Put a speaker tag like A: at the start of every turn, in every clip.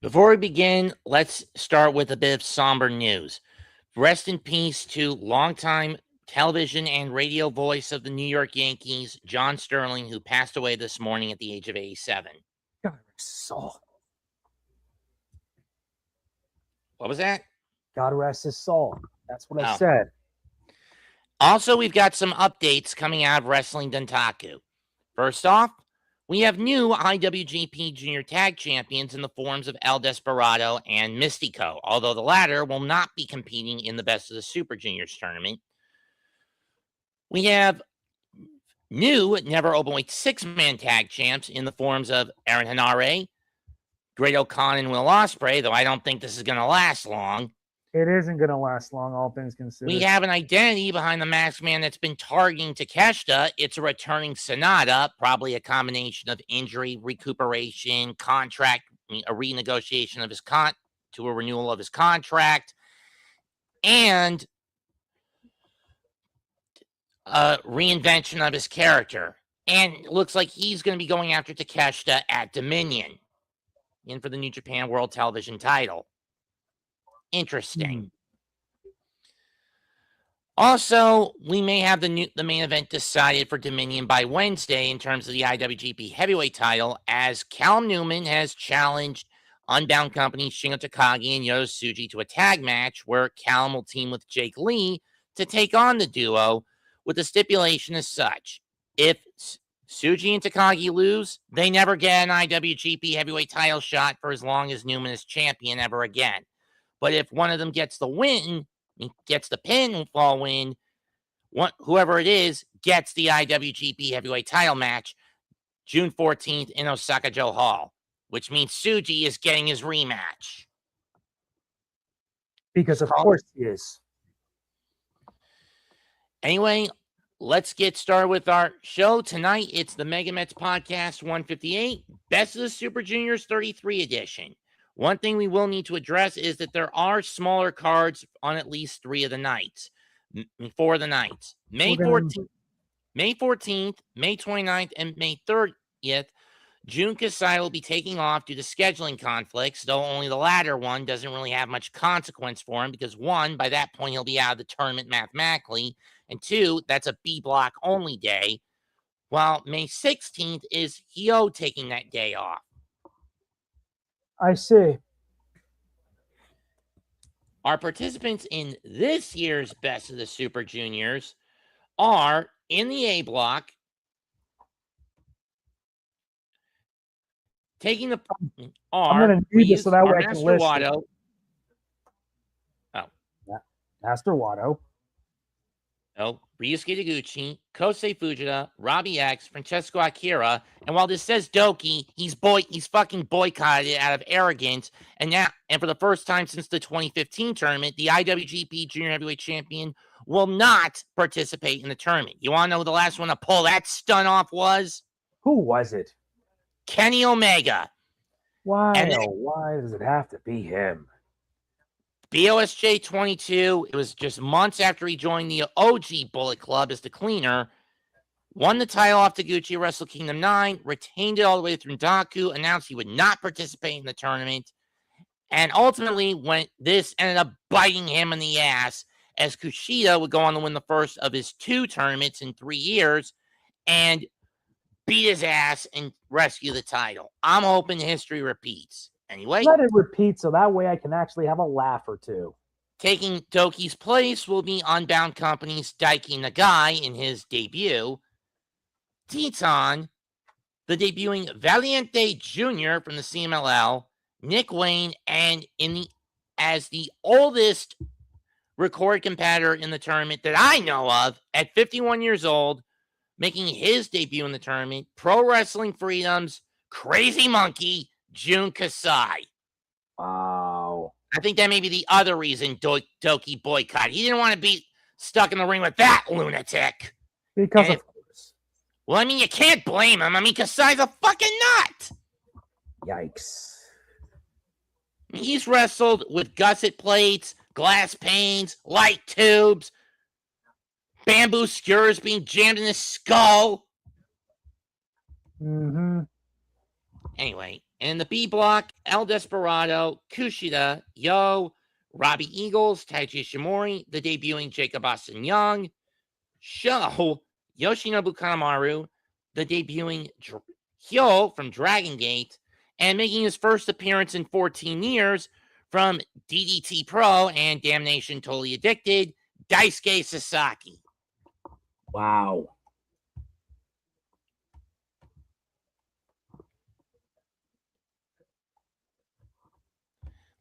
A: Before we begin, let's start with a bit of somber news. Rest in peace to longtime television and radio voice of the New York Yankees, John Sterling, who passed away this morning at the age of 87.
B: God rest his soul.
A: What was that?
B: God rest his soul. That's what I said.
A: Also, we've got some updates coming out of Wrestling Dontaku. First off, we have new IWGP Junior Tag Champions in the forms of El Desperado and Mystico, although the latter will not be competing in the Best of the Super Juniors tournament. We have new Never Openweight six-man tag champs in the forms of Aaron Henare, Great O'Khan, and Will Ospreay, though I don't think this is going to last long.
B: It isn't going to last long, all things considered.
A: We have an identity behind the masked man that's been targeting Takeshita. It's a returning Sonata, probably a combination of injury, recuperation, contract, a renegotiation of his to a renewal of his contract, and a reinvention of his character. And it looks like he's going to be going after Takeshita at Dominion in for the New Japan World Television title. Interesting. Also, we may have the main event decided for Dominion by Wednesday in terms of the IWGP Heavyweight title, as Callum Newman has challenged Unbound Company Shingo Takagi and Yota Tsuji to a tag match where Callum will team with Jake Lee to take on the duo, with the stipulation as such: if Tsuji and Takagi lose, they never get an IWGP Heavyweight title shot for as long as Newman is champion ever again. But if one of them gets the win, gets the pinfall win, whoever it is gets the IWGP Heavyweight title match June 14th in Osaka-jo Hall, which means Tsuji is getting his rematch.
B: Because of course he is.
A: Anyway, let's get started with our show. Tonight, it's the MegaMets Podcast 158, Best of the Super Juniors 33 edition. One thing we will need to address is that there are smaller cards on at least 4 of the nights. May 14th, May 29th, and May 30th, Jun Kasai will be taking off due to scheduling conflicts, though only the latter one doesn't really have much consequence for him because, one, by that point, he'll be out of the tournament mathematically, and two, that's a B block only day, while May 16th is Hio taking that day off.
B: I see.
A: Our participants in this year's Best of the Super Juniors are in the A block, taking the
B: I'm going to read this so that way I can list
A: Wato.
B: Master Wato.
A: Ryusuke Taguchi, Kosei Fujita, ROBBIE X, Francesco Akira, and while this says Doki, he's fucking boycotted it out of arrogance, and for the first time since the 2015 tournament, the IWGP Junior Heavyweight Champion will not participate in the tournament. You want to know who the last one to pull that stunt off was?
B: Who was it?
A: Kenny Omega.
B: Why does it have to be him?
A: BOSJ 22, it was just months after he joined the OG Bullet Club as the cleaner, won the title off Taguchi at Wrestle Kingdom 9, retained it all the way through Daku, announced he would not participate in the tournament, and ultimately this ended up biting him in the ass, as Kushida would go on to win the first of his 2 tournaments in 3 years and beat his ass and rescue the title. I'm hoping history repeats. Anyway,
B: let it repeat so that way I can actually have a laugh or two.
A: Taking Doki's place will be Unbound Company's Daiki Nagai in his debut. Teton, the debuting Valiente Jr. from the CMLL, Nick Wayne, and as the oldest recorded competitor in the tournament that I know of, at 51 years old, making his debut in the tournament, Pro Wrestling Freedom's Crazy Monkey, Jun Kasai.
B: Wow.
A: I think that may be the other reason Doki boycotted. He didn't want to be stuck in the ring with that lunatic.
B: Because of course.
A: Well, I mean, you can't blame him. I mean, Kasai's a fucking nut.
B: Yikes.
A: He's wrestled with gusset plates, glass panes, light tubes, bamboo skewers being jammed in his skull.
B: Mm-hmm.
A: Anyway, In the B block, El Desperado, Kushida, Yo, Robbie Eagles, Taiji Ishimori, the debuting Jacob Austin Young, Sho, Yoshinobu Kanemaru, the debuting Hyo from Dragon Gate, and making his first appearance in 14 years from DDT Pro and Damnation Totally Addicted, Daisuke Sasaki.
B: Wow.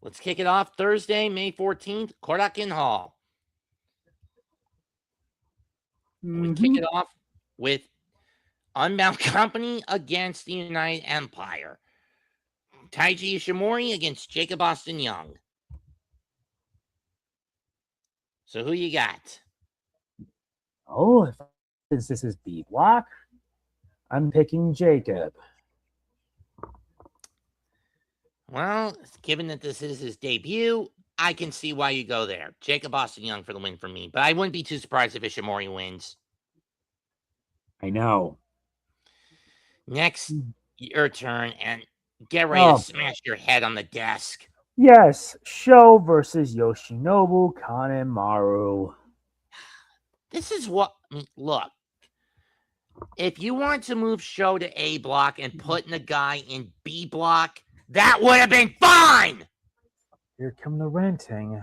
A: Let's kick it off Thursday, May 14th, Korakuen Hall. We kick it off with Unbound Company against the United Empire. Taiji Ishimori against Jacob Austin Young. So who you got?
B: Oh, since this is B block, I'm picking Jacob.
A: Well, given that this is his debut, I can see why you go there. Jacob Austin Young for the win for me, but I wouldn't be too surprised if Ishimori wins.
B: I know.
A: Next, your turn, and get ready to smash your head on the desk.
B: Yes, Sho versus Yoshinobu Kanemaru.
A: This is what, look, if you want to move Sho to A block and put Nagai in B block, that would have been fine.
B: Here come the renting.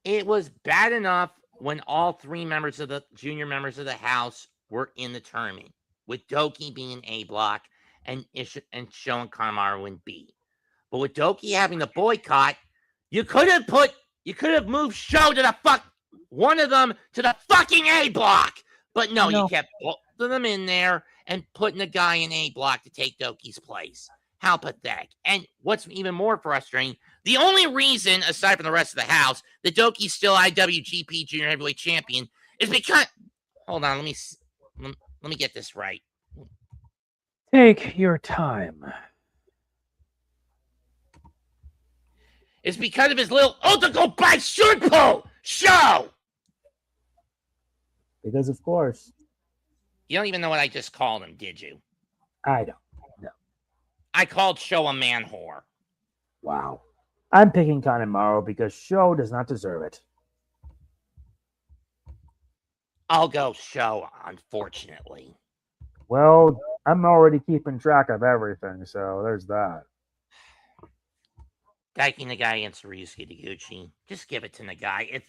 A: It was bad enough when all three members of the junior members of the house were in the tournament, with Doki being in A block and Sho and Kanemaru in B. But with Doki having the boycott, you could have moved Sho to one of them to the fucking A block. But no, you kept both of them in there and putting a guy in A block to take Doki's place. How pathetic. And what's even more frustrating, the only reason, aside from the rest of the house, that Doki's still IWGP Junior Heavyweight Champion is because... Hold on, let me get this right.
B: Take your time.
A: It's because of his little Otoko by Shunpo show!
B: Because, of course.
A: You don't even know what I just called him, did you?
B: I don't. No.
A: I called Sho a man whore.
B: Wow. I'm picking Kanemaru because Sho does not deserve it.
A: I'll go Sho, unfortunately.
B: Well, I'm already keeping track of everything, so there's that.
A: Daiki Nagai against Ryusuke Taguchi. Just give it to Nagai.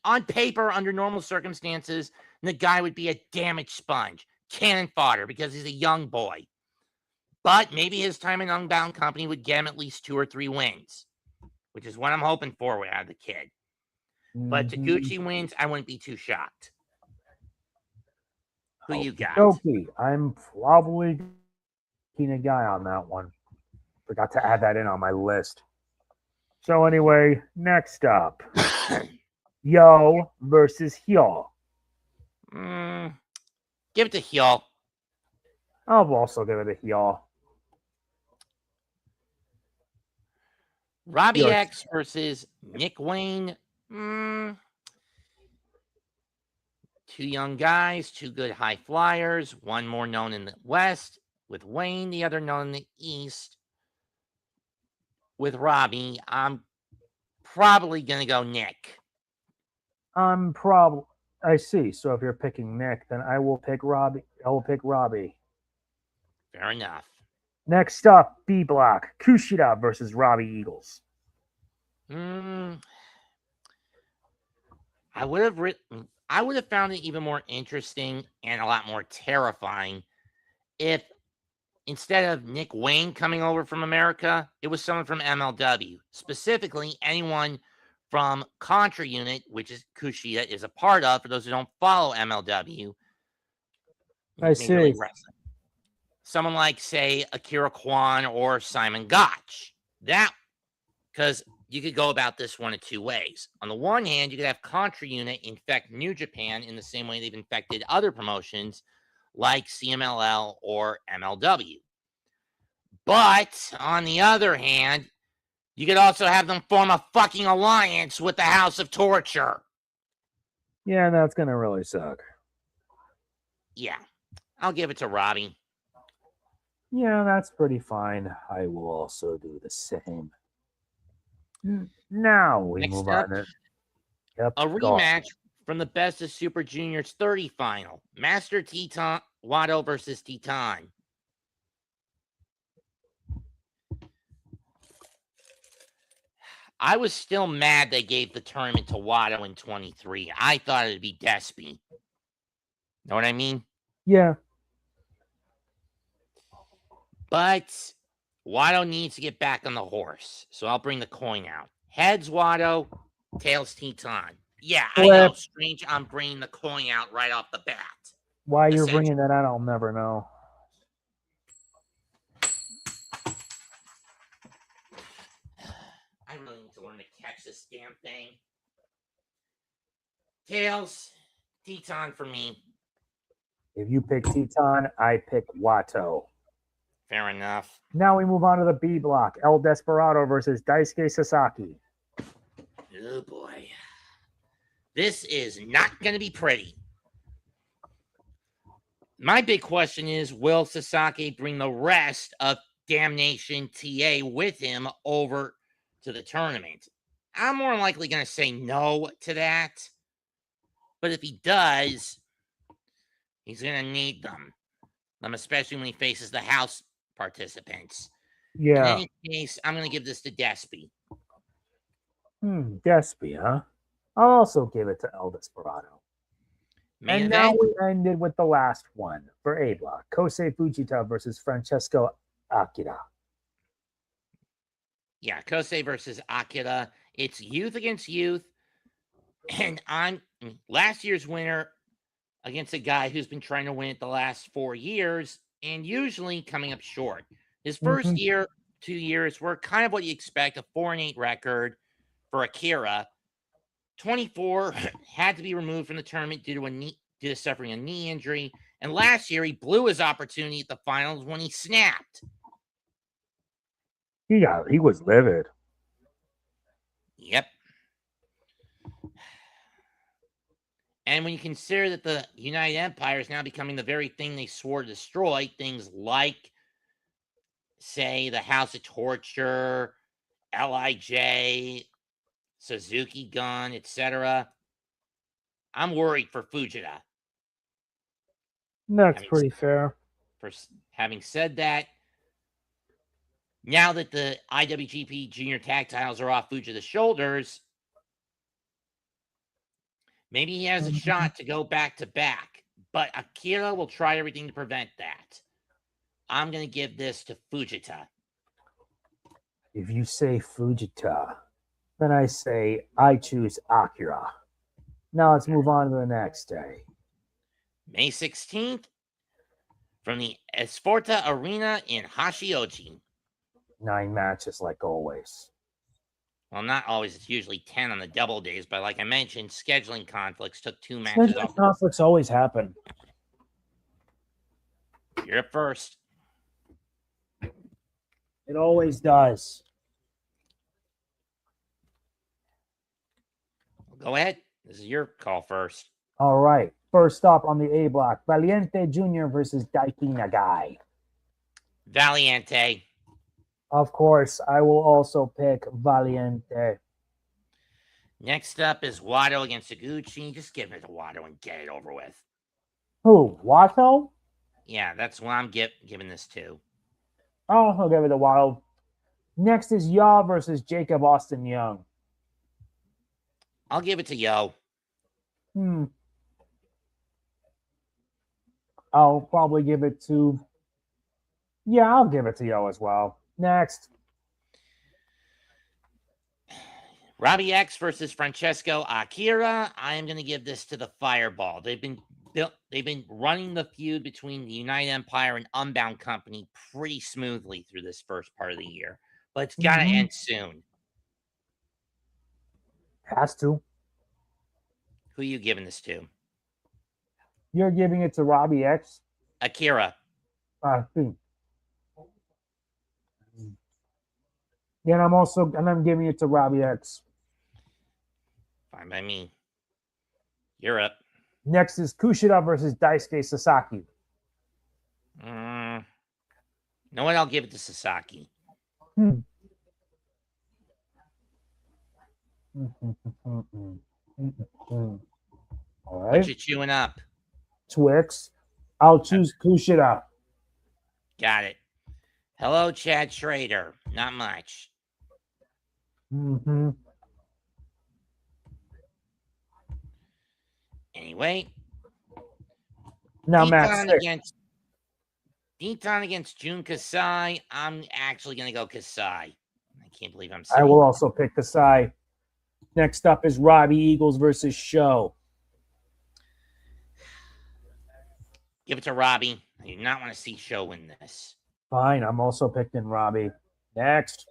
A: On paper, under normal circumstances, Nagai would be a damaged sponge, cannon fodder, because he's a young boy. But maybe his time in Unbound Company would get him at least 2 or 3 wins, which is what I'm hoping for out of the kid. But Taguchi wins, I wouldn't be too shocked. Who you got?
B: Okay, I'm probably picking Nagai on that one. Forgot to add that in on my list. So anyway, next up. Yo versus Hyo.
A: Give it to Hyo.
B: I'll also give it to Hyo.
A: ROBBIE X versus Nick Wayne. 2 young guys, 2 good high flyers. One more known in the West with Wayne, the other known in the East with Robbie. I'm probably going to go Nick.
B: I see. So if you're picking Nick, then I will pick Robbie.
A: Fair enough. Next
B: up, B block, Kushida versus Robbie Eagles.
A: I would have found it even more interesting and a lot more terrifying if instead of Nick Wayne coming over from America, it was someone from MLW, specifically anyone from Contra Unit, which is Kushida is a part of. For those who don't follow MLW,
B: I see.
A: Someone like, say, Akira Kwan or Simon Gotch. That, because you could go about this one of 2 ways. On the one hand, you could have Contra Unit infect New Japan in the same way they've infected other promotions like CMLL or MLW. But on the other hand, you could also have them form a fucking alliance with the House of Torture.
B: Yeah, that's going to really suck.
A: Yeah, I'll give it to Robbie.
B: Yeah, that's pretty fine. I will also do the same. Now we
A: Next
B: move
A: up,
B: on. Yep.
A: a
B: Go.
A: rematch from the Best of Super Juniors 30 final. Master Teton Wato versus Teton. I was still mad they gave the tournament to Wato in 23. I thought it'd be Despy. Know what I mean?
B: Yeah.
A: But Wato needs to get back on the horse. So I'll bring the coin out. Heads Wato, tails Teton. Yeah, I know.
B: Flip.
A: Strange, I'm bringing the coin out right off the bat.
B: Why you're
A: Essentially.
B: bringing that out, I'll never know.
A: I really need to learn to catch this damn thing. Tails, Teton for me.
B: If you pick Teton, I pick Wato.
A: Fair enough.
B: Now we move on to the B block. El Desperado versus Daisuke Sasaki.
A: Oh boy. This is not going to be pretty. My big question is, will Sasaki bring the rest of Damnation TA with him over to the tournament? I'm more likely going to say no to that. But if he does, he's going to need them, especially when he faces the house participants.
B: Yeah.
A: In any case, I'm going to give this to Despy.
B: Despy, huh? I'll also give it to El Desperado.
A: Main
B: and
A: event?
B: now we ended with the last one for A block. Kosei Fujita versus Francesco Akira.
A: Yeah, Kosei versus Akira. It's youth against youth. And last year's winner against a guy who's been trying to win it the last 4 years and usually coming up short. His first year, 2 years were kind of what you expect, a 4-8 record for Akira. 24 had to be removed from the tournament due to suffering a knee injury. And last year he blew his opportunity at the finals when he snapped.
B: He was livid.
A: Yep. And when you consider that the United Empire is now becoming the very thing they swore to destroy, things like, say, the House of Torture, LIJ, Suzuki Gun, etc., I'm worried for Fujita.
B: That's pretty fair.
A: For having said that, now that the IWGP Junior Tag titles are off Fujita's shoulders, maybe he has a shot to go back to back. But Akira will try everything to prevent that. I'm going to give this to Fujita.
B: If you say Fujita, then I say I choose Akira. Now let's move on to the next day.
A: May 16th from the Esporta Arena in Hashioji.
B: 9 matches like always.
A: Well, not always. It's usually 10 on the double days. But like I mentioned, scheduling conflicts took 2 matches off.
B: Conflicts always happen.
A: You're up first.
B: It always does.
A: Go ahead. This is your call first.
B: All right. First up on the A block, Valiente Jr. versus Daiki Nagai.
A: Valiente.
B: Of course, I will also pick Valiente.
A: Next up is Wato against Taguchi. Just give it to Wato and get it over with.
B: Who? Wato?
A: Yeah, that's what I'm giving this to.
B: Oh, I'll give it to Wato. Next is Yaw versus Jacob Austin Young.
A: I'll give it to Yo.
B: I'll probably give it to... Yeah, I'll give it to Yo as well. Next.
A: ROBBIE X versus Francesco Akira. I am going to give this to the Fireball. They've been running the feud between the United Empire and Unbound Company pretty smoothly through this first part of the year. But it's got to end soon.
B: Has to.
A: Who are you giving this to?
B: You're giving it to ROBBIE X?
A: Akira.
B: Yeah, I'm giving it to ROBBIE X.
A: Fine by me. You're up.
B: Next is Kushida versus Daisuke Sasaki.
A: You know what? I'll give it to Sasaki.
B: All
A: What
B: right.
A: you chewing up?
B: Twix. I'll choose Kushida.
A: Got it. Hello, Chad Schrader. Not much. Anyway.
B: Now, match 6.
A: Deaton against Jun Kasai. I'm actually going to go Kasai. I can't believe I'm
B: I
A: saying
B: will also pick Kasai. Next up is Robbie Eagles versus Sho.
A: Give it to Robbie. I do not want to see Sho win this.
B: Fine, I'm also picking Robbie. Next.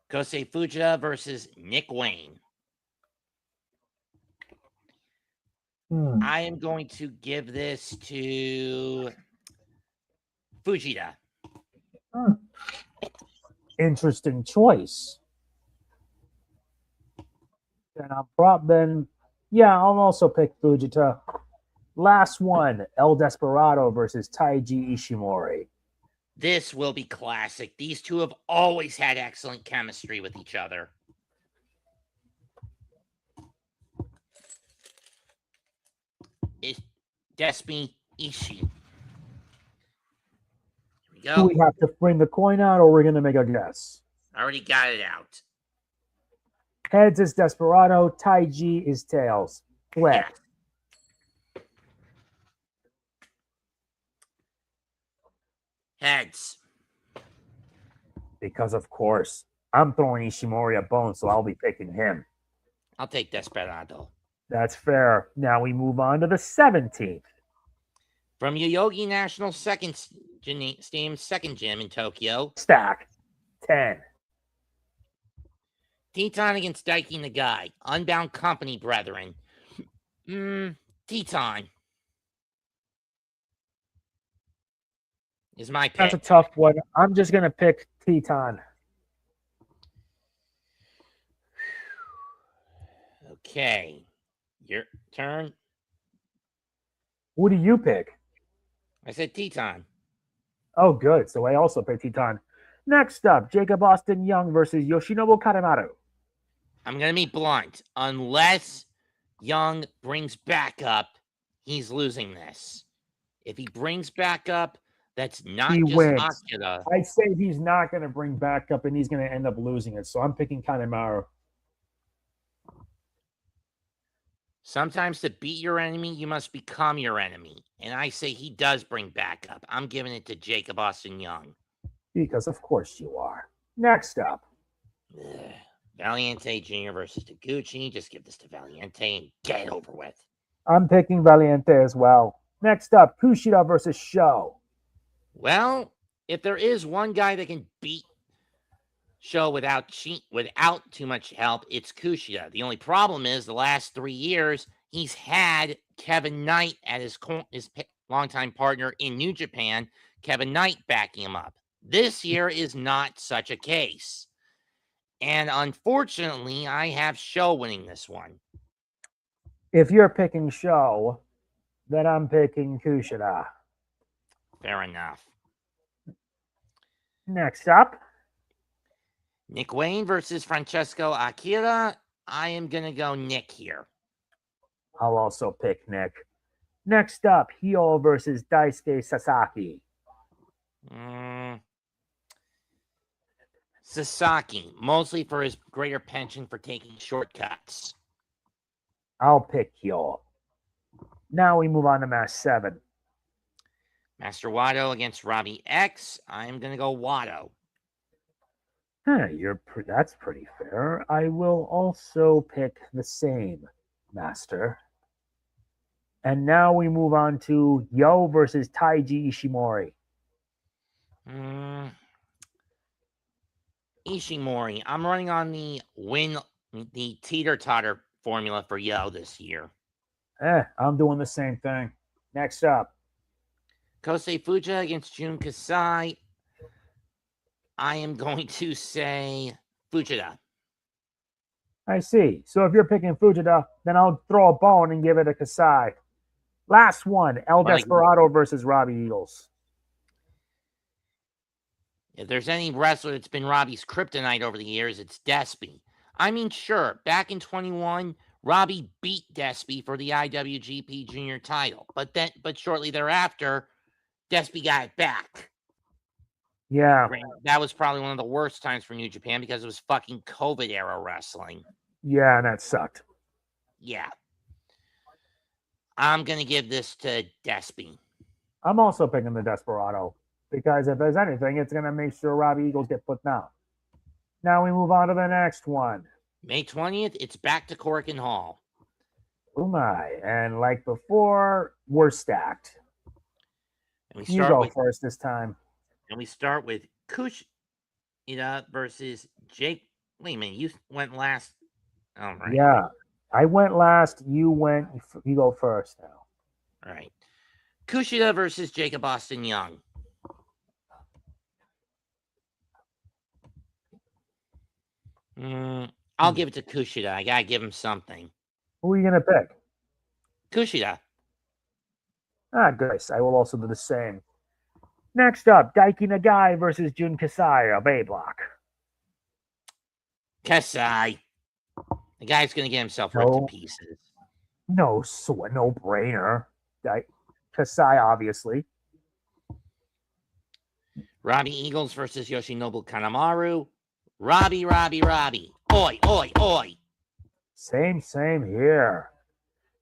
A: Kosei Fujita versus Nick Wayne. I am going to give this to Fujita.
B: Interesting choice. Then I'll also pick Fujita. Last one, El Desperado versus Taiji Ishimori.
A: This will be classic. These two have always had excellent chemistry with each other. It's Despi Ishii. Here we go.
B: Do we have to bring the coin out, or we're going to make a guess?
A: I already got it out.
B: Heads is Desperado. Taiji is tails. Flip.
A: Yeah. Heads.
B: Because, of course, I'm throwing Ishimori a bone, so I'll be picking him.
A: I'll take Desperado.
B: That's fair. Now we move on to the 17th.
A: From Yoyogi National Stadium second gym in Tokyo.
B: Stack. 10.
A: Teton against Daiki Nagai. Unbound Company, brethren. Teton is my pick.
B: That's a tough one. I'm just going to pick Teton.
A: Okay. Your turn.
B: What do you pick?
A: I said Teton.
B: Oh, good. So I also picked Teton. Next up, Jacob Austin Young versus Yoshinobu Kanemaru.
A: I'm going to be blunt. Unless Young brings back up, he's losing this. If he brings back up, that's not
B: He
A: just
B: wins.
A: Akira.
B: I say he's not going to bring back up, and he's going to end up losing it. So I'm picking Kanemaru.
A: Sometimes to beat your enemy, you must become your enemy. And I say he does bring back up. I'm giving it to Jacob Austin Young.
B: Because of course you are. Next up.
A: Valiente Jr. versus Taguchi. Just give this to Valiente and get it over with.
B: I'm picking Valiente as well. Next up, Kushida versus Sho.
A: Well, if there is one guy that can beat Sho without too much help, it's Kushida. The only problem is the last 3 years, he's had Kevin Knight at his longtime partner in New Japan, Kevin Knight, backing him up. This year is not such a case. And unfortunately, I have Sho winning this one.
B: If you're picking Sho, then I'm picking Kushida.
A: Fair enough.
B: Next up.
A: Nick Wayne versus Francesco Akira. I am going to go Nick here.
B: I'll also pick Nick. Next up, Hyo versus Daisuke Sasaki.
A: Sasaki, mostly for his greater penchant for taking shortcuts.
B: I'll pick Hyo. Now we move on to match 7.
A: Master Wato against ROBBIE X. I'm going to go Wato.
B: That's pretty fair. I will also pick the same, Master. And now we move on to Yo versus Taiji Ishimori.
A: Ishimori. I'm running on the teeter-totter formula for Yo this year.
B: I'm doing the same thing. Next up.
A: Kosei Fujita against Jun Kasai. I am going to say Fujita.
B: I see. So if you're picking Fujita, then I'll throw a bone and give it to Kasai. Last one, El Desperado versus Robbie Eagles.
A: If there's any wrestler that's been Robbie's kryptonite over the years, it's Despy. I mean, sure, back in 21, Robbie beat Despy for the IWGP Junior title, but shortly thereafter, Despy got it back.
B: Yeah.
A: That was probably one of the worst times for New Japan because it was fucking COVID era wrestling.
B: Yeah, and that sucked.
A: Yeah. I'm going to give this to Despy.
B: I'm also picking the Desperado because if there's anything, it's going to make sure Robbie Eagles get put down. Now we move on to the next one.
A: May 20th, it's back to Corkin Hall.
B: Oh my. And like before, we're stacked.
A: And
B: you go first this time.
A: And we start with Kushida versus Jake. Wait a minute, you went last. All right.
B: Yeah, I went last. You go first now.
A: All right. Kushida versus Jacob Austin Young. I'll give it to Kushida. I gotta give him something.
B: Who are you gonna pick?
A: Kushida.
B: Good. I will also do the same. Next up, Daiki Nagai versus Jun Kasai of A Block.
A: Kasai. The guy's going to get himself ripped to pieces.
B: No brainer. Kasai, obviously.
A: Robbie Eagles versus Yoshinobu Kanemaru. Robbie. Oi, oi, oi.
B: Same here.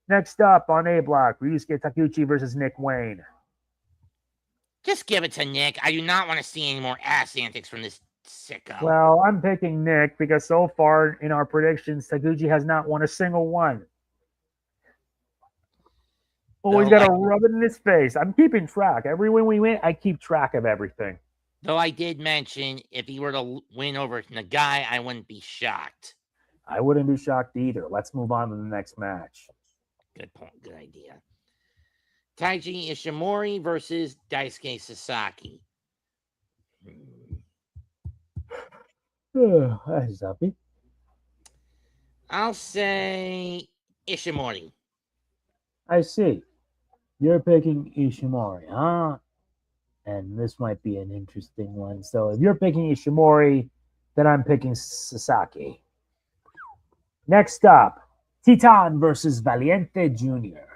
B: Next up on A Block, Ryusuke Taguchi versus Nick Wayne.
A: Just give it to Nick. I do not want to see any more ass antics from this sicko.
B: Well, I'm picking Nick because so far in our predictions, Taguchi has not won a single one. Always got to rub it in his face. I'm keeping track. Every win we win, I keep track of everything.
A: Though I did mention if he were to win over Nagai, I wouldn't be shocked.
B: I wouldn't be shocked either. Let's move on to the next match.
A: Good point. Good idea. Taiji Ishimori versus Daisuke Sasaki.
B: That's happy.
A: I'll say Ishimori.
B: I see. You're picking Ishimori, huh? And this might be an interesting one. So if you're picking Ishimori, then I'm picking Sasaki. Next up, Titan versus Valiente Jr.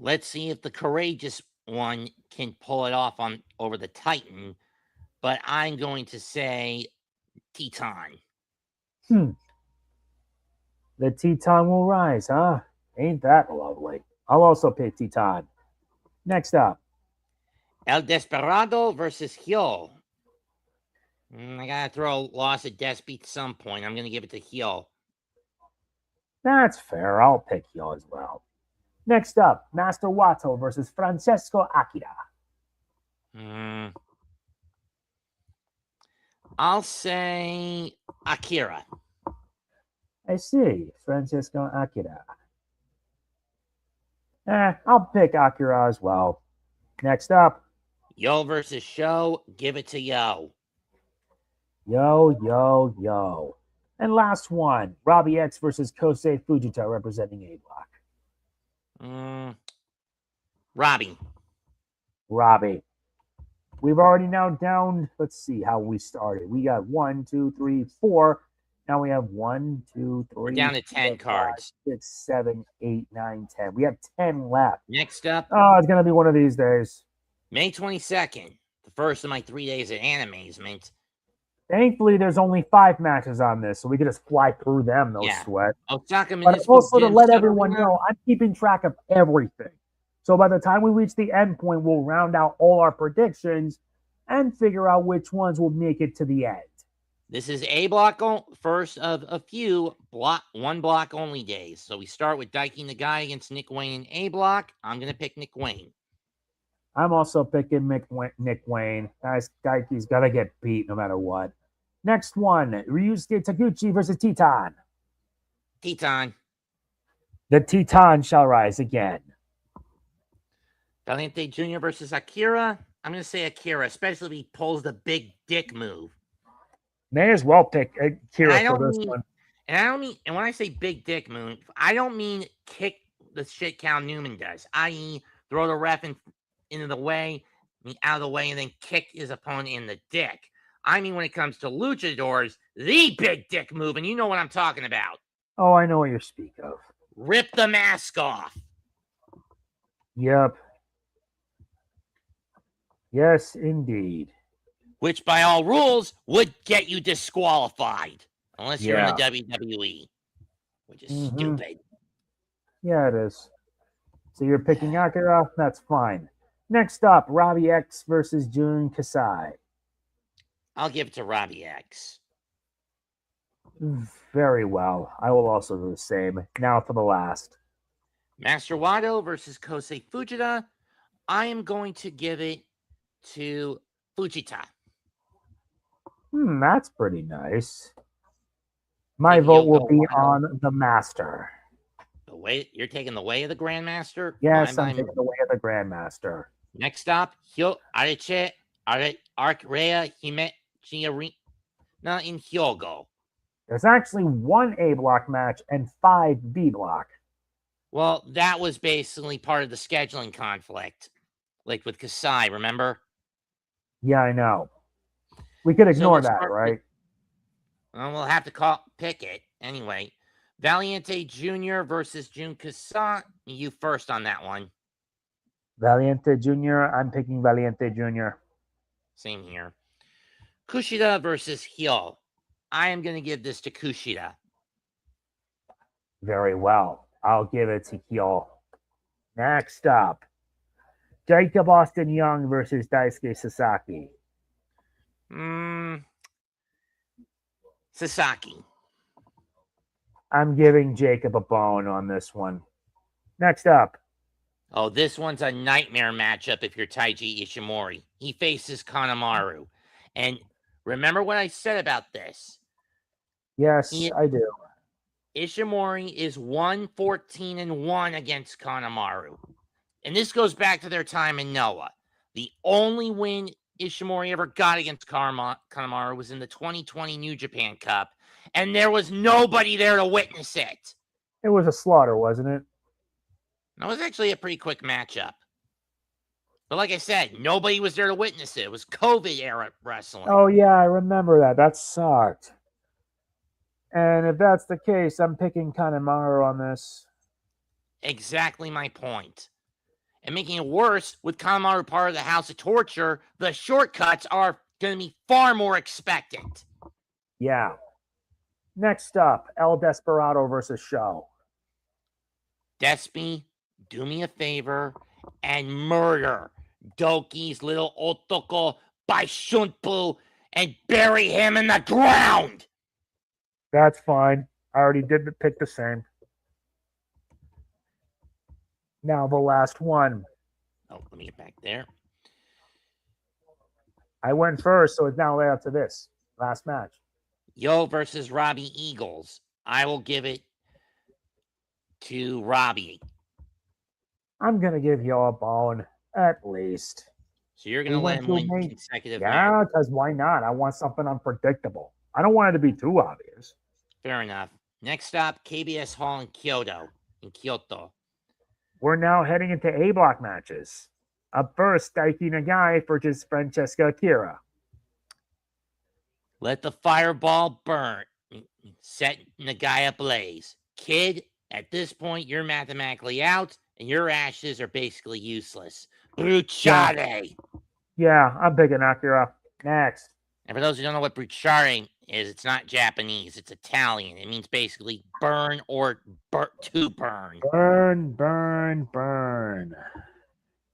A: Let's see if the courageous one can pull it off over the Titan, but I'm going to say Titan.
B: The Titan will rise, huh? Ain't that lovely? I'll also pick Titan. Next up,
A: El Desperado versus Hyo. I gotta throw a loss at Despy at some point. I'm gonna give it to Hyo.
B: That's fair. I'll pick Hyo as well. Next up, Master Wato versus Francesco Akira.
A: I'll say Akira.
B: I see. Francesco Akira. I'll pick Akira as well. Next up,
A: Yo versus Sho. Give it to Yo.
B: Yo. And last one, Robbie X versus Kosei Fujita representing A Block. Robbie. We've already now down, let's see how we started. We got 1, 2, 3, 4. Now we have 1, 2, 3.
A: We're down to 10 cards.
B: 5, 6, 7, 8, 9, 10. We have 10 left.
A: Next up.
B: Oh, it's going to be one of these days.
A: May 22nd. The first of my 3 days of animazement.
B: Thankfully, there's only 5 matches on this, so we can just fly through them, no sweat.
A: Osaka
B: but also to let everyone know, I'm keeping track of everything. So by the time we reach the end point, we'll round out all our predictions and figure out which ones will make it to the end.
A: This is A Block, first of a few one block only days. So we start with Daiki Nagai against Nick Wayne in A Block. I'm going to pick Nick Wayne.
B: I'm also picking Nick Wayne. Guys, Daiki's got to get beat no matter what. Next one, Ryusuke Taguchi versus Titan.
A: Titan.
B: The Titan shall rise again.
A: Valiente Jr. versus Akira. I'm going to say Akira, especially if he pulls the big dick move.
B: May as well pick Akira for this one.
A: And when I say big dick move, I don't mean kick the shit Cal Newman does, i.e. throw the ref into the way, out of the way and then kick his opponent in the dick. I mean, when it comes to luchadors, the big dick move, and you know what I'm talking about.
B: Oh, I know what you speak of.
A: Rip the mask off.
B: Yep. Yes, indeed.
A: Which, by all rules, would get you disqualified. Unless you're in the WWE. Which is stupid.
B: Yeah, it is. So you're picking Akira? That's fine. Next up, ROBBIE X versus Jun Kasai.
A: I'll give it to ROBBIE X.
B: Very well. I will also do the same. Now for the last.
A: Master Wato versus Kosei Fujita. I am going to give it to Fujita.
B: That's pretty nice. My vote will be on the Master.
A: The way you're taking the way of the Grandmaster?
B: Yes, I'm taking the way of the Grandmaster.
A: Next up, Areche Rea Hime Chiarina in Hyogo.
B: There's actually 1 A block match and 5 B block.
A: Well, that was basically part of the scheduling conflict. Like with Kasai, remember?
B: Yeah, I know. We could ignore that, right?
A: Well, we'll have to pick it. Anyway, Valiente Jr. versus Jun Kasai. You first on that one.
B: Valiente Jr. I'm picking Valiente Jr.
A: Same here. Kushida versus Hyo. I am going to give this to Kushida.
B: Very well. I'll give it to Hyo. Next up, Jacob Austin Young versus Daisuke Sasaki.
A: Sasaki.
B: I'm giving Jacob a bone on this one. Next up.
A: Oh, this one's a nightmare matchup if you're Taiji Ishimori. He faces Kanemaru. And remember what I said about this?
B: Yes, I do.
A: Ishimori is 1-14-1 against Kanemaru. And this goes back to their time in Noah. The only win Ishimori ever got against Kanemaru was in the 2020 New Japan Cup. And there was nobody there to witness it.
B: It was a slaughter, wasn't it?
A: That was actually a pretty quick matchup. But like I said, nobody was there to witness it. It was COVID-era wrestling.
B: Oh, yeah, I remember that. That sucked. And if that's the case, I'm picking Kanemaru on this.
A: Exactly my point. And making it worse, with Kanemaru part of the House of Torture, the shortcuts are going to be far more expectant.
B: Yeah. Next up, El Desperado versus Show.
A: Despy, do me a favor and murder Doki's little otoko by Shunpu and bury him in the ground.
B: That's fine. I already did pick the same. Now the last one.
A: Oh, let me get back there.
B: I went first, so it's now led up to this last match.
A: Yo versus Robbie Eagles. I will give it to Robbie.
B: I'm going to give you a bone, at least.
A: So you're going to let him win consecutive.
B: Yeah, because why not? I want something unpredictable. I don't want it to be too obvious.
A: Fair enough. Next up, KBS Hall in Kyoto.
B: We're now heading into A block matches. Up first, Daiki Nagai versus Francesco Akira.
A: Let the fireball burn. Set Nagai ablaze. Kid, at this point, you're mathematically out, and your ashes are basically useless. Bruciare.
B: Yeah, I'm picking Akira. Next.
A: And for those who don't know what bruciare is, it's not Japanese. It's Italian. It means basically burn or to burn.
B: Burn, burn, burn.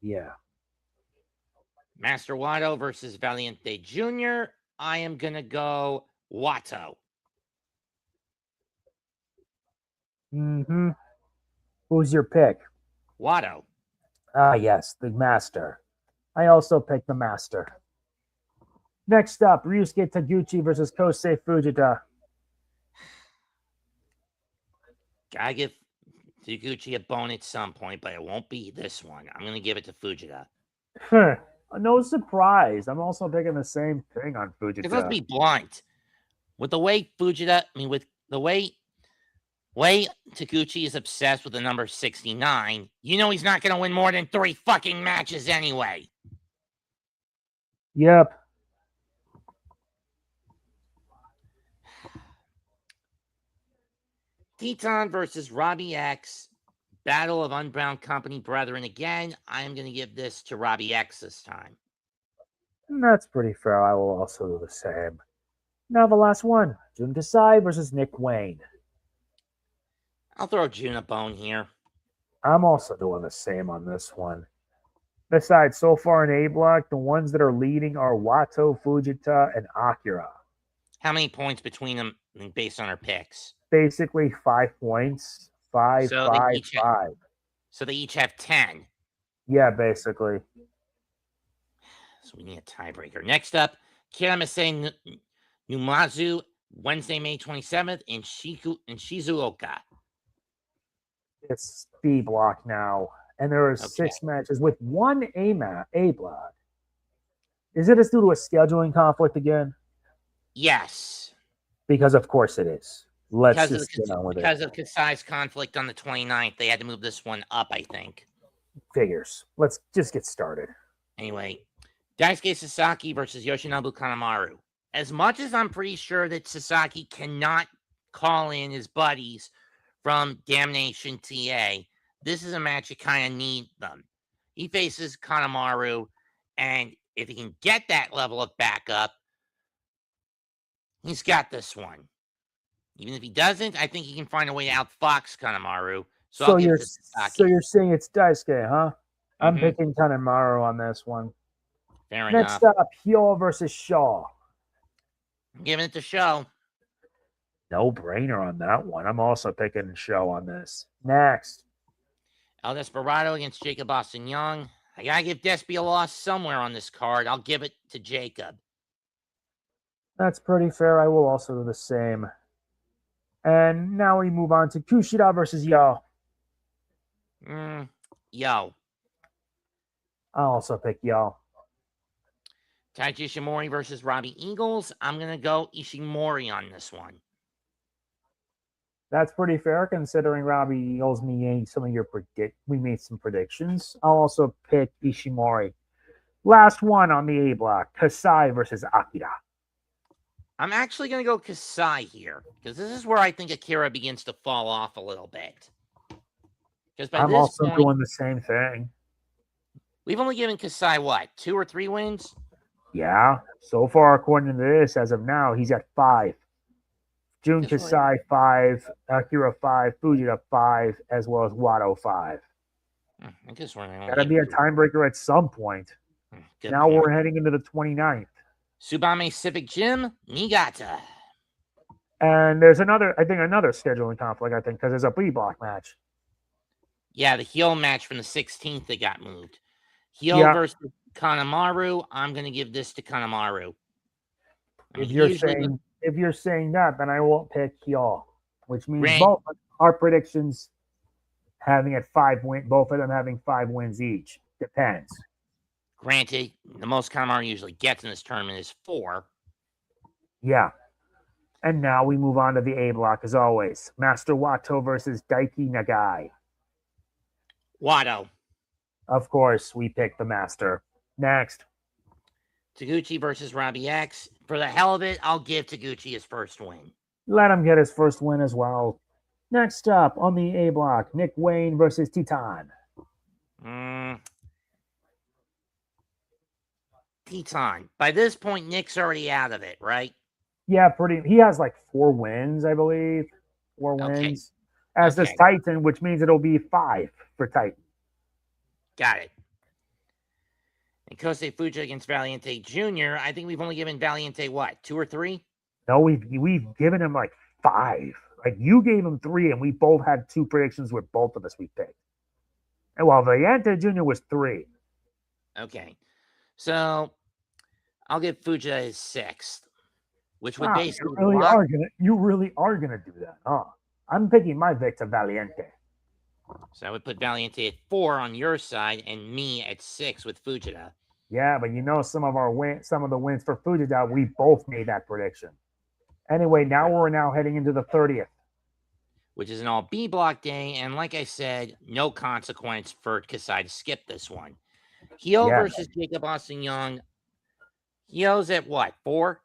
B: Yeah.
A: Master Wato versus Valiente Jr. I am going to go Wato.
B: Mm-hmm. Who's your pick?
A: Wato.
B: Ah, yes, the Master. I also picked the Master. Next up, Ryusuke Taguchi versus Kosei Fujita.
A: Gotta give Taguchi a bone at some point, but it won't be this one. I'm going to give it to Fujita.
B: No surprise. I'm also picking the same thing on Fujita.
A: Because let's be blunt. With the way with the way Taguchi is obsessed with the number 69, you know he's not going to win more than 3 fucking matches anyway.
B: Yep.
A: Teton versus Robbie X. Battle of Unbound Company brethren again. I'm going to give this to Robbie X this time.
B: That's pretty fair. I will also do the same. Now the last one. Jun Kasai versus Nick Wayne.
A: I'll throw June a bone here.
B: I'm also doing the same on this one. Besides, so far in A block, the ones that are leading are Wato, Fujita, and Akira.
A: How many points between them based on our picks?
B: Basically 5 points. Five,
A: So
B: five, five.
A: So they each have 10.
B: Yeah, basically.
A: So we need a tiebreaker. Next up, Kiramasei Numazu, Wednesday, May 27th, in Shizuoka.
B: It's B block now. And there are 6 matches with one A block. Is it due to a scheduling conflict again?
A: Yes.
B: Because of course it is. Let's
A: because
B: just get on with
A: because
B: it.
A: of Kasai's conflict on the 29th, they had to move this one up, I think.
B: Figures. Let's just get started.
A: Anyway, Daisuke Sasaki versus Yoshinobu Kanemaru. As much as I'm pretty sure that Sasaki cannot call in his buddies from Damnation TA, this is a match you kind of need them. He faces Kanemaru, and if he can get that level of backup, he's got this one. Even if he doesn't, I think he can find a way to outfox Kanemaru. So you're
B: saying it's Daisuke, huh? I'm picking Kanemaru on this one.
A: Fair enough.
B: Next up, Hyo versus Shaw.
A: I'm giving it to Show.
B: No brainer on that one. I'm also picking Show on this. Next,
A: El Desperado against Jacob Austin Young. I gotta give Despy a loss somewhere on this card. I'll give it to Jacob.
B: That's pretty fair. I will also do the same. And now we move on to Kushida versus Yo.
A: Yo.
B: I'll also pick Yo.
A: Taiji Ishimori versus Robbie Eagles. I'm going to go Ishimori on this one.
B: That's pretty fair considering Robbie Eagles made we made some predictions. I'll also pick Ishimori. Last one on the A block, Kasai versus Akira.
A: I'm actually going to go Kasai here because this is where I think Akira begins to fall off a little bit.
B: I'm also doing the same thing.
A: We've only given Kasai, what, 2 or 3 wins?
B: Yeah. So far, according to this, as of now, he's at 5. Jun Kasai 5, Akira 5, Fujita 5, as well as Wato 5.
A: I guess we're
B: gotta be a tiebreaker at some point. Now we're heading into the 29th.
A: Tsubame Civic Gym, Niigata.
B: And there's another scheduling conflict, because there's a B block match.
A: Yeah, the heel match from the 16th that got moved. Heel versus Kanemaru. I'm going to give this to Kanemaru.
B: If you're saying that, then I won't pick heel, which means both our predictions having at 5 wins, both of them having 5 wins each. Depends.
A: Granted, the most Kanemaru usually gets in this tournament is 4.
B: Yeah. And now we move on to the A block as always. Master Wato versus Daiki Nagai.
A: Wato.
B: Of course, we picked the Master. Next.
A: Taguchi versus Robbie X. For the hell of it, I'll give Taguchi his first win.
B: Let him get his first win as well. Next up on the A block, Nick Wayne versus Teton.
A: Teton. By this point, Nick's already out of it, right?
B: Yeah, he has like 4 wins, I believe. 4 wins. As does Titan, which means it'll be 5 for Titan.
A: Got it. And Kosei Fujita against Valiente Jr. I think we've only given Valiente, what, 2 or 3?
B: No, we've given him like 5. Like you gave him 3, and we both had 2 predictions with both of us we picked. And while Valiente Jr. was 3.
A: Okay. So I'll give Fujita his 6th. Which would basically
B: you really are gonna do that, huh? I'm picking my Victor Valiente.
A: So I would put Valiente at 4 on your side and me at 6 with Fujita.
B: Yeah, but some of the wins for Fujita, we both made that prediction. Anyway, we're heading into the 30th.
A: Which is an all B block day, and like I said, no consequence for Kasai to skip this one. Heel versus Jacob Austin Young. Hyo's at what? 4?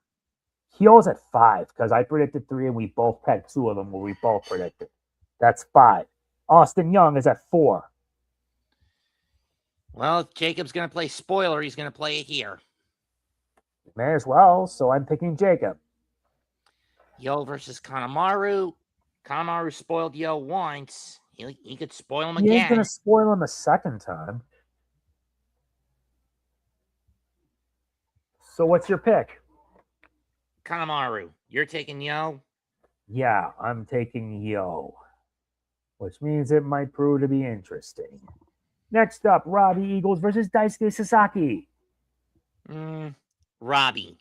B: Hyo's at 5 because I predicted 3 and we both pegged 2 of them where we both predicted. That's 5. Austin Young is at 4.
A: Well, if Jacob's going to play spoiler, he's going to play it here.
B: May as well, so I'm picking Jacob.
A: Yo versus Kanemaru. Kanemaru spoiled Yo once. He could spoil him
B: He ain't
A: again.
B: going to spoil him a second time. So what's your pick?
A: Kanemaru, you're taking Yo?
B: Yeah, I'm taking Yo, which means it might prove to be interesting. Next up, Robbie Eagles versus Daisuke Sasaki.
A: Robbie.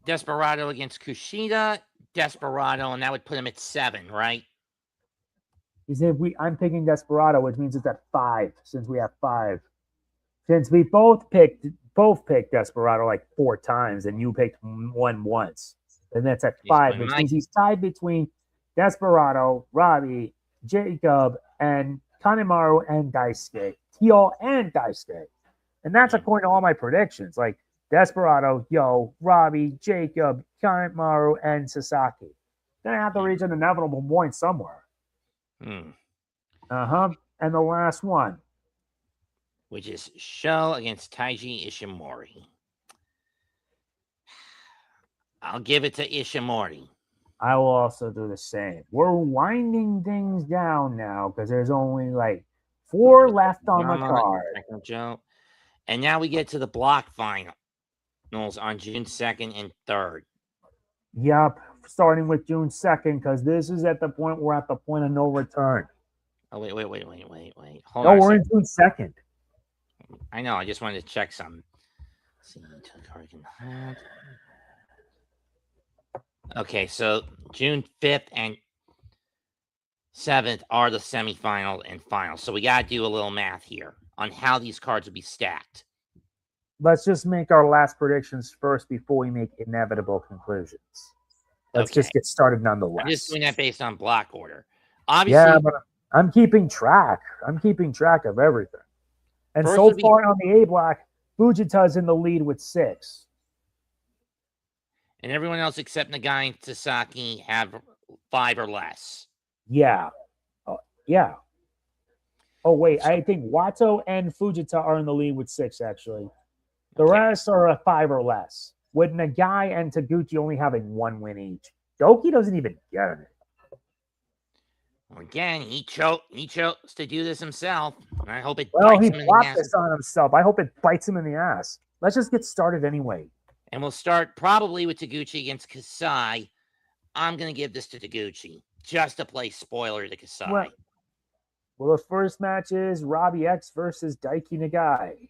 A: Desperado against Kushida. Desperado, and that would put him at 7, right?
B: I'm picking Desperado, which means it's at 5, since we have 5. Since we both picked Desperado like 4 times, and you picked one once. And that's at 5, which means he's tied between Desperado, Robbie, Jacob, and Kanemaru and Daisuke. Tio and Daisuke. And that's according to all my predictions. Like Desperado, Yo, Robbie, Jacob, Kanemaru, and Sasaki. Then I have to reach an inevitable point somewhere. And the last one,
A: which is Sho against Taiji Ishimori. I'll give it to Ishimori.
B: I will also do the same. We're winding things down now because there's only like 4 left on the card.
A: And now we get to the block finals on June 2nd and 3rd.
B: Yep, starting with June 2nd because this is at the point we're at the point of no return.
A: Oh, wait.
B: Hold on. We're in June 2nd.
A: I know. I just wanted to check something. Okay, so June 5th and 7th are the semifinals and finals. So we got to do a little math here on how these cards will be stacked.
B: Let's just make our last predictions first before we make inevitable conclusions. Let's just get started nonetheless.
A: I'm just doing that based on block order. Obviously,
B: yeah, but I'm keeping track. I'm keeping track of everything. And so far on the A block, Fujita's in the lead with 6.
A: And everyone else except Nagai and Sasaki have 5 or less.
B: Yeah. Yeah. Oh, wait. I think Wato and Fujita are in the lead with 6, actually. The rest are a 5 or less, with Nagai and Taguchi only having 1 win each. Doki doesn't even get it.
A: Well, again, he chose to do this himself. And I hope it
B: bites him in the ass. This on himself. I hope it bites him in the ass. Let's just get started anyway.
A: And we'll start probably with Taguchi against Kasai. I'm going to give this to Taguchi just to play spoiler to Kasai.
B: Well, the first match is Robbie X versus Daiki Nagai.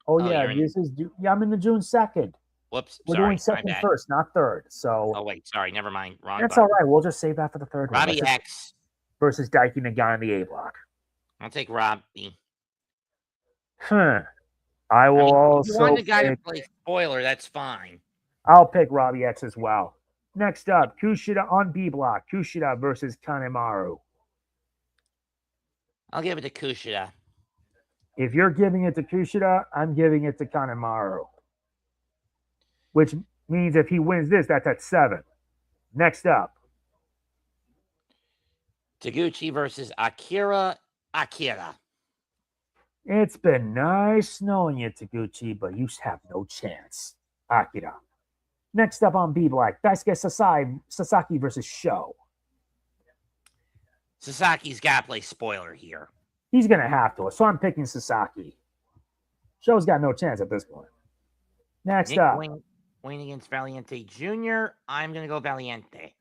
B: I'm in the June 2nd.
A: Whoops.
B: We're doing 2nd first, not 3rd. So.
A: Oh, wait. Sorry. Never mind. Wrong.
B: That's all right. We'll just save that for the 3rd one.
A: Robbie X
B: versus Daiki Nagai in the A block.
A: I'll take Robbie.
B: I will also.
A: If you want the guy to play spoiler, that's fine.
B: I'll pick Robbie X as well. Next up, Kushida on B block. Kushida versus Kanemaru.
A: I'll give it to Kushida.
B: If you're giving it to Kushida, I'm giving it to Kanemaru. Which means if he wins this, that's at 7. Next up.
A: Taguchi versus Akira.
B: It's been nice knowing you, Taguchi, but you have no chance. Akira. Next up on B block, Daisuke Sasaki versus Sho.
A: Sasaki's got to play spoiler here.
B: He's going to have to, so I'm picking Sasaki. Sho's got no chance at this point. Next up.
A: Wayne against Valiente Jr. I'm going to go Valiente.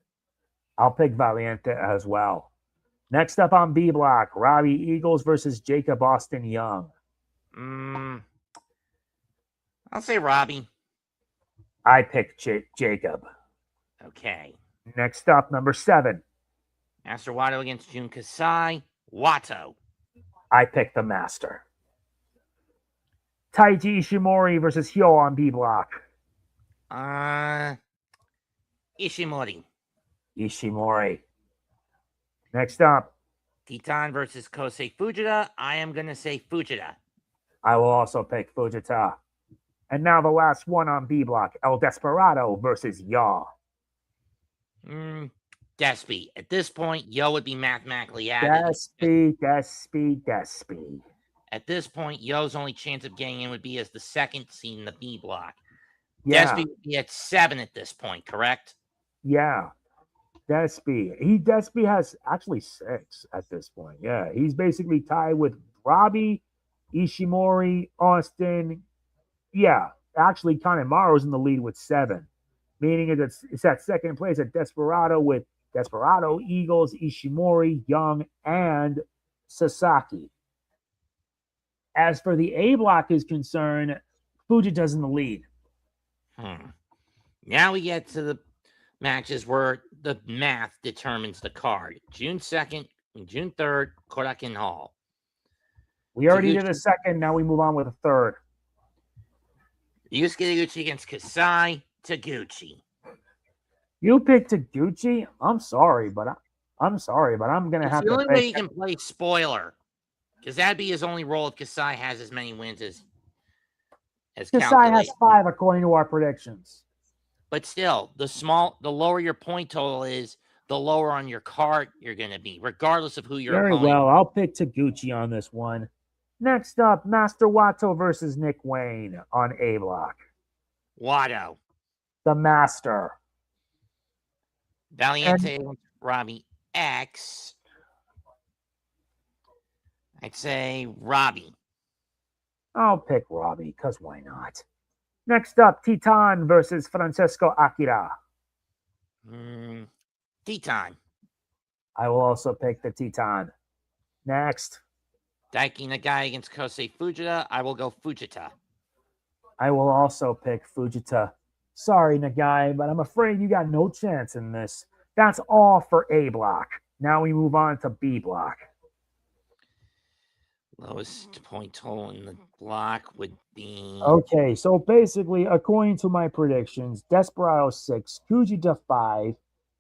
B: I'll pick Valiente as well. Next up on B block, Robbie Eagles versus Jacob Austin Young.
A: I'll say Robbie.
B: I pick Jacob.
A: Okay.
B: Next up, number 7.
A: Master Wato against Jun Kasai. Wato.
B: I pick the Master. Taiji Ishimori versus Hyo on B block.
A: Ishimori.
B: Next up.
A: Titan versus Kosei Fujita. I am going to say Fujita.
B: I will also pick Fujita. And now the last one on B block, El Desperado versus Yaw.
A: Despy. At this point, Yo would be mathematically out.
B: Despy.
A: At this point, Yo's only chance of getting in would be as the second seed in the B block.
B: Yeah.
A: Despy would be at 7 at this point, correct?
B: Yeah. Despy has actually 6 at this point. Yeah. He's basically tied with Robbie, Ishimori, Austin. Yeah. Actually, Kanemaru's in the lead with 7. Meaning it's at second place at Desperado with Desperado, Eagles, Ishimori, Young, and Sasaki. As for the A block is concerned, Fujita's in the lead.
A: Now we get to the matches where the math determines the card. June 2nd and June 3rd, Korakuen Hall.
B: We already did a second. Now we move on with a third.
A: Ryusuke Taguchi against Kasai Taguchi.
B: You picked Taguchi? I'm sorry, but I'm gonna have to.
A: The only way he can play spoiler, because that'd be his only role if Kasai has as many wins as
B: Kasai has 5 according to our predictions.
A: But still, the lower your point total is, the lower on your card you're gonna be, regardless of who you're.
B: Very well. I'll pick Taguchi on this one. Next up, Master Wato versus Nick Wayne on A block.
A: Wato.
B: The Master.
A: Valiente ROBBIE X. I'd say Robbie.
B: I'll pick Robbie, because why not? Next up, Titan versus Francesco Akira.
A: Titan.
B: I will also pick the Titan. Next.
A: Daiki Nagai against Kosei Fujita. I will go Fujita.
B: I will also pick Fujita. Sorry, Nagai, but I'm afraid you got no chance in this. That's all for A block. Now we move on to B block.
A: Lowest point total in the block would be...
B: Okay, so basically, according to my predictions, Desperado 6, Fujita 5,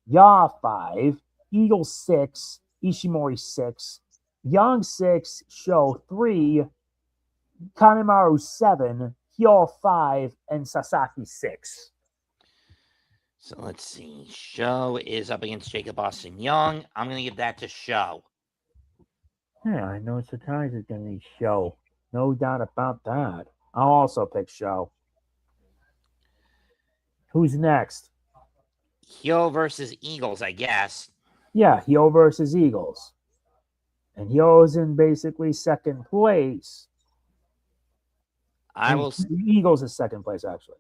B: Ya 5, Eagle 6, Ishimori 6, Young 6, Show 3, Kanemaru 7, Hyo 5, and Sasaki 6.
A: So let's see. Show is up against Jacob Austin Young. I'm going to give that to Show.
B: Yeah, I know Sakai is going to be Show. No doubt about that. I'll also pick Show. Who's next?
A: Hyo versus Eagles, I guess.
B: Yeah, Hyo versus Eagles. And Hyo's in basically second place. Eagles is second place, actually.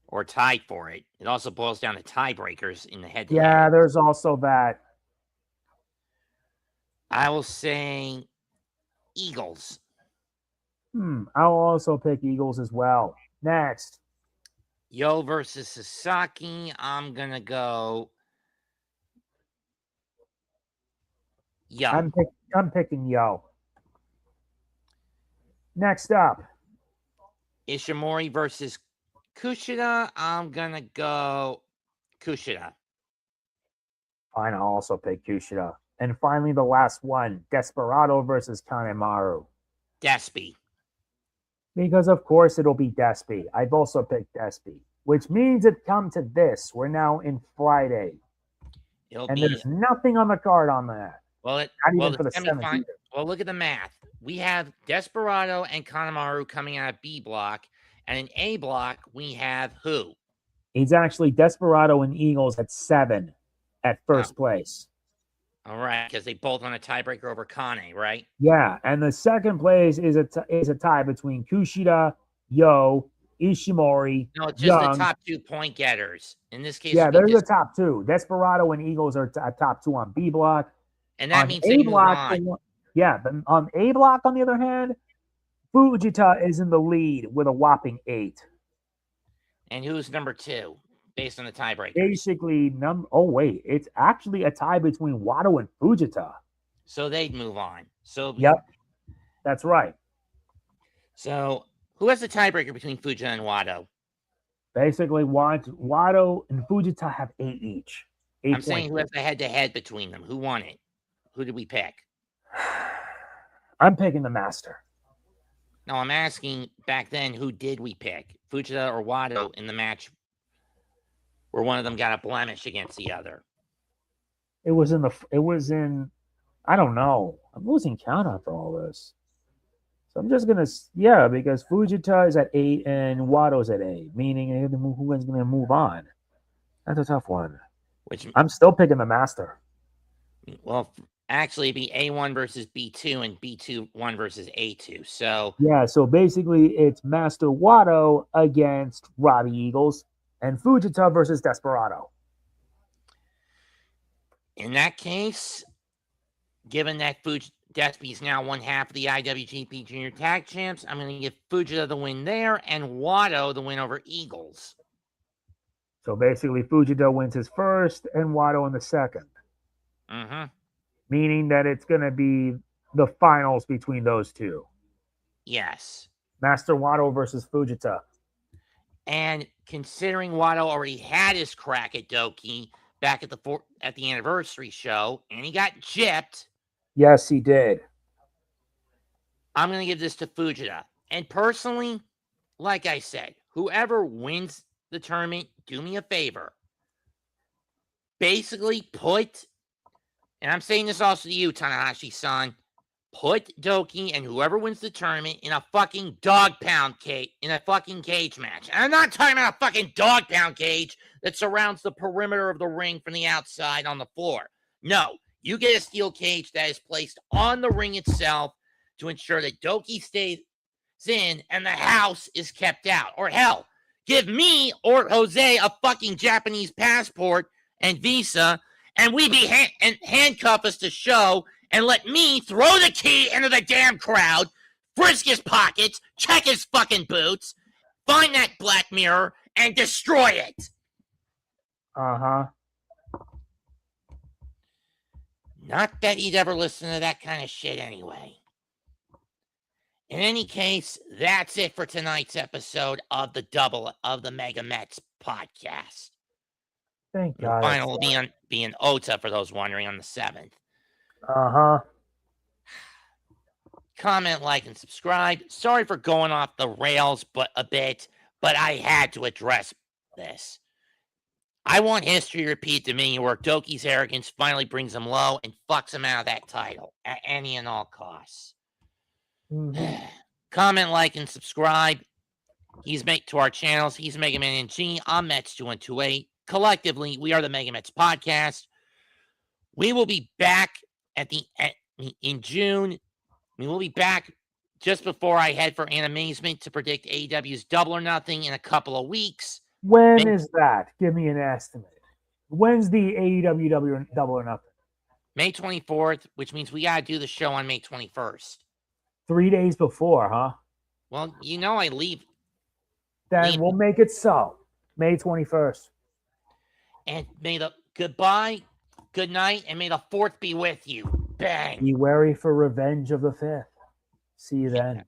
A: Or tied for it. It also boils down to tiebreakers in the head.
B: Yeah, there's also that.
A: I will say Eagles.
B: I'll also pick Eagles as well. Next.
A: Yo versus Sasaki. I'm going to go Yo.
B: I'm picking Yo. Next up.
A: Ishimori versus Kushida. I'm going to go Kushida.
B: Fine, I'll also pick Kushida. And finally, the last one. Desperado versus Kanemaru.
A: Despy.
B: Because, of course, it'll be Despy. I've also picked Despy. Which means it come to this. We're now in Friday. There's nothing on the card on that.
A: Well,
B: Not even for the semifinal.
A: Well, look at the math. We have Desperado and Kanemaru coming out of B block. And in A block, we have who?
B: He's actually Desperado and Eagles at 7 at first place.
A: All right, because they both on a tiebreaker over Kane, right?
B: Yeah, and the second place is a tie between Kushida, Yo, Ishimori,
A: No, just
B: Young.
A: the top 2 point getters. In this case,
B: yeah, there's the top 2. Desperado and Eagles are top 2 on B block.
A: And that means they move on.
B: Yeah, but on A block, on the other hand, Fujita is in the lead with a whopping 8.
A: And who's number 2? Based on the tiebreaker.
B: Basically, it's actually a tie between Wato and Fujita.
A: So they'd move on.
B: Yep, that's right.
A: So who has the tiebreaker between Fujita and Wato?
B: Basically, Wato and Fujita have 8 each.
A: I'm saying who has the head-to-head between them. Who won it? Who did we pick?
B: I'm picking the Master.
A: No, I'm asking back then, who did we pick? Fujita or Wato in the match where one of them got a blemish against the other?
B: It was in, I don't know. I'm losing count after all this. So I'm just going to, yeah, because Fujita is at 8 and Wato's at 8, meaning who is going to move on? That's a tough one.
A: Which
B: I'm still picking the master.
A: Well, actually, it'd be A1 versus B2 and B2-1 versus A2. So
B: yeah, so basically it's Master Wato against Robbie Eagles and Fujita versus Desperado.
A: In that case, given that Despy is now one half of the IWGP Junior Tag Champs, I'm going to give Fujita the win there and Wato the win over Eagles.
B: So basically, Fujita wins his first and Wato in the second.
A: Mm-hmm.
B: Meaning that it's going to be the finals between those two.
A: Yes.
B: Master Wato versus Fujita.
A: And considering Wato already had his crack at Daiki back at the anniversary show, and he got gypped.
B: Yes, he did.
A: I'm going to give this to Fujita. And personally, like I said, whoever wins the tournament, do me a favor. Basically put, and I'm saying this also to you, Tanahashi-san, put Daiki and whoever wins the tournament in a fucking in a fucking cage match. And I'm not talking about a fucking dog pound cage that surrounds the perimeter of the ring from the outside on the floor. No, you get a steel cage that is placed on the ring itself to ensure that Daiki stays in and the house is kept out. Or hell, give me or Jose a fucking Japanese passport and visa, and we be handcuff us to show and let me throw the key into the damn crowd, frisk his pockets, check his fucking boots, find that black mirror, and destroy it.
B: Uh-huh.
A: Not that he'd ever listen to that kind of shit anyway. In any case, that's it for tonight's episode of the MegaMets podcast.
B: Thank God.
A: The final will be in Ota, for those wondering, on the 7th.
B: Uh-huh.
A: Comment, like, and subscribe. Sorry for going off the rails but I had to address this. I want history to repeat to me where Doki's arrogance finally brings him low and fucks him out of that title at any and all costs.
B: Mm-hmm.
A: Comment, like, and subscribe. To our channels. He's Mega Man and G. I'm Mets2128. Collectively, we are the MegaMets podcast. We will be back in June. We'll be back just before I head for Animazement to predict AEW's Double or Nothing in a couple of weeks.
B: When is that? Give me an estimate. When's the AEW Double or Nothing?
A: May 24th, which means we got to do the show on May 21st.
B: 3 days before, huh?
A: Well, I leave.
B: Then we'll make it so. May 21st.
A: And may the goodbye, good night, and may the 4th be with you. Bang.
B: Be wary for Revenge of the 5th. See you then.